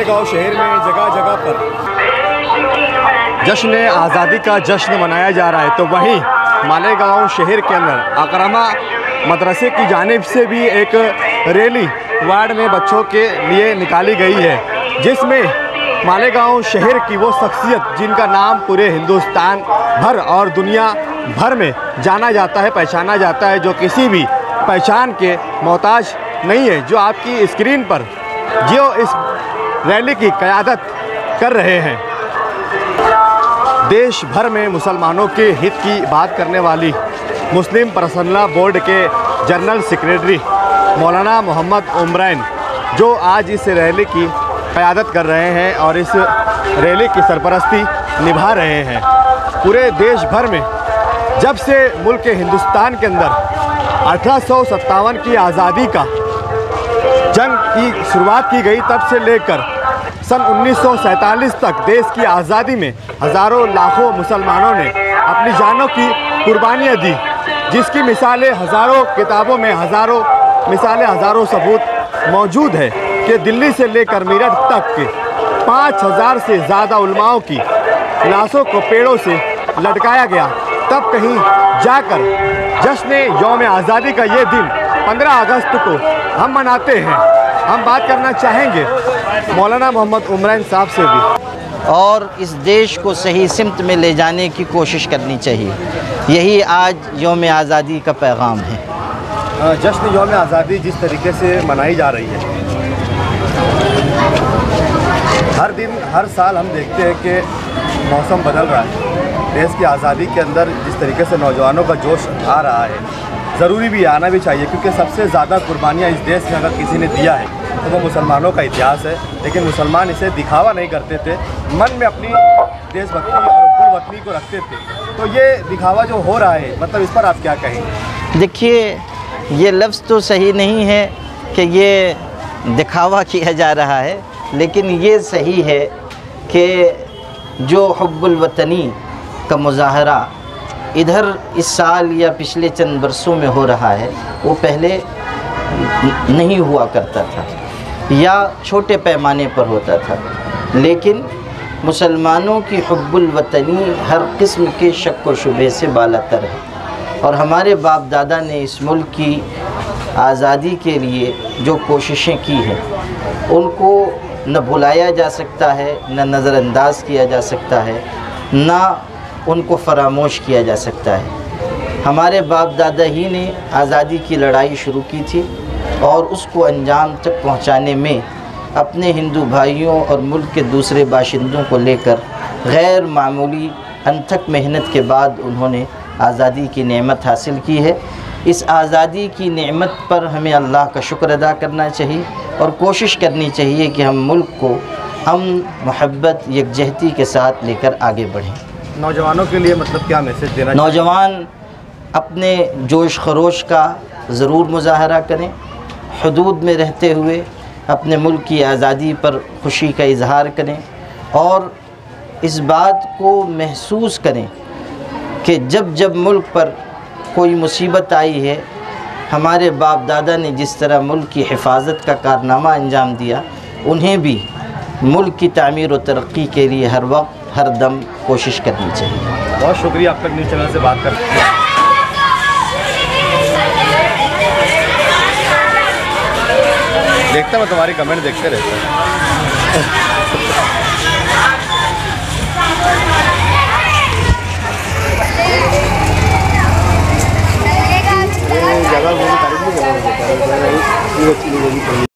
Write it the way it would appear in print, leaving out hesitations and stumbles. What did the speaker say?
मालेगांव शहर में जगह जगह पर जश्न आज़ादी का जश्न मनाया जा रहा है, तो वहीं मालेगांव शहर के अंदर अकरमा मदरसे की जानिब से भी एक रैली वार्ड में बच्चों के लिए निकाली गई है, जिसमें मालेगांव शहर की वो शख्सियत जिनका नाम पूरे हिंदुस्तान भर और दुनिया भर में जाना जाता है, पहचाना जाता है, जो किसी भी पहचान के मोहताज नहीं है, जो आपकी स्क्रीन पर जो इस रैली की क़यादत कर रहे हैं। देश भर में मुसलमानों के हित की बात करने वाली मुस्लिम पर्सनल बोर्ड के जनरल सेक्रेटरी मौलाना मोहम्मद उमरैन जो आज इस रैली की क़यादत कर रहे हैं और इस रैली की सरपरस्ती निभा रहे हैं। पूरे देश भर में जब से मुल्क हिंदुस्तान के अंदर 1857 की आज़ादी का जंग की शुरुआत की गई, तब से लेकर सन 1947 तक देश की आज़ादी में हज़ारों लाखों मुसलमानों ने अपनी जानों की कुर्बानियाँ दी, जिसकी मिसालें हज़ारों किताबों में हज़ारों सबूत मौजूद है कि दिल्ली से लेकर मेरठ तक के 5000 से ज़्यादा उलमाओं की लाशों को पेड़ों से लटकाया गया। तब कहीं जाकर जश्न यौम आज़ादी का ये दिन 15 अगस्त को हम मनाते हैं। हम बात करना चाहेंगे मौलाना मोहम्मद उमरैन साहब से भी, और इस देश को सही सिमत में ले जाने की कोशिश करनी चाहिए। यही आज यौम आज़ादी का पैगाम है। जश्न यौम आज़ादी जिस तरीके से मनाई जा रही है, हर दिन हर साल हम देखते हैं कि मौसम बदल रहा है। देश की आज़ादी के अंदर जिस तरीके से नौजवानों का जोश आ रहा है, ज़रूरी भी आना भी चाहिए, क्योंकि सबसे ज़्यादा कुर्बानियाँ इस देश में अगर किसी ने दिया है तो वो मुसलमानों का इतिहास है। लेकिन मुसलमान इसे दिखावा नहीं करते थे, मन में अपनी देशभक्ति और गुण वतनी को रखते थे। तो ये दिखावा जो हो रहा है, मतलब इस पर आप क्या कहेंगे? देखिए, ये लफ्ज़ तो सही नहीं है कि ये दिखावा किया जा रहा है, लेकिन ये सही है कि जो हुब्बुल वतनी का मुज़ाहरा इधर इस साल या पिछले चंद बरसों में हो रहा है, वो पहले नहीं हुआ करता था या छोटे पैमाने पर होता था। लेकिन मुसलमानों की हुब्बुल वतनी हर किस्म के शक व शुबे से बालातर है, और हमारे बाप दादा ने इस मुल्क की आज़ादी के लिए जो कोशिशें की हैं उनको न भुलाया जा सकता है, न नज़रअंदाज किया जा सकता है, न उनको फरामोश किया जा सकता है। हमारे बाप दादा ही ने आज़ादी की लड़ाई शुरू की थी और उसको अंजाम तक पहुंचाने में अपने हिंदू भाइयों और मुल्क के दूसरे बाशिंदों को लेकर गैर मामूली अनथक मेहनत के बाद उन्होंने आज़ादी की नेमत हासिल की है। इस आज़ादी की नेमत पर हमें अल्लाह का शुक्र अदा करना चाहिए और कोशिश करनी चाहिए कि हम मुल्क को अमन, मोहब्बत, यकजहती के साथ लेकर आगे बढ़ें। नौजवानों के लिए मतलब क्या मैसेज देना? नौजवान अपने जोश खरोश का ज़रूर मुज़ाहरा करें, हदूद में रहते हुए अपने मुल्क की आज़ादी पर खुशी का इजहार करें और इस बात को महसूस करें कि जब जब मुल्क पर कोई मुसीबत आई है, हमारे बाप दादा ने जिस तरह मुल्क की हिफाजत का कारनामा अंजाम दिया, उन्हें भी मुल्क की तामीर व तरक्की के लिए हर वक्त हर दम कोशिश करनी चाहिए। बहुत शुक्रिया आप तक न्यूज़ चैनल से बात करते हैं। देखता मैं तुम्हारी कमेंट देखते रहता हूँ।